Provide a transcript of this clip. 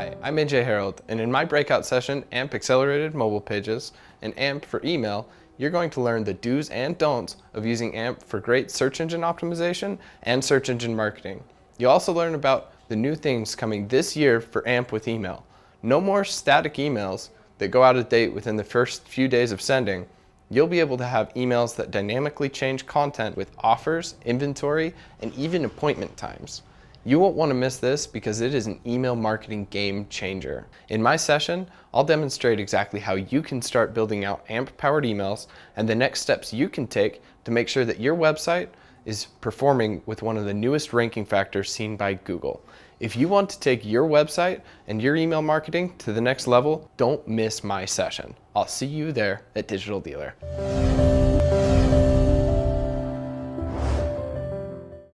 Hi, I'm AJ Herold, and in my breakout session, AMP Accelerated Mobile Pages and AMP for Email, you're going to learn the do's and don'ts of using AMP for great search engine optimization and search engine marketing. You'll also learn about the new things coming this year for AMP with Email. No more static emails that go out of date within the first few days of sending. You'll be able to have emails that dynamically change content with offers, inventory, and even appointment times. You won't want to miss this because it is an email marketing game changer. In my session, I'll demonstrate exactly how you can start building out AMP-powered emails and the next steps you can take to make sure that your website is performing with one of the newest ranking factors seen by Google. If you want to take your website and your email marketing to the next level, don't miss my session. I'll see you there at Digital Dealer.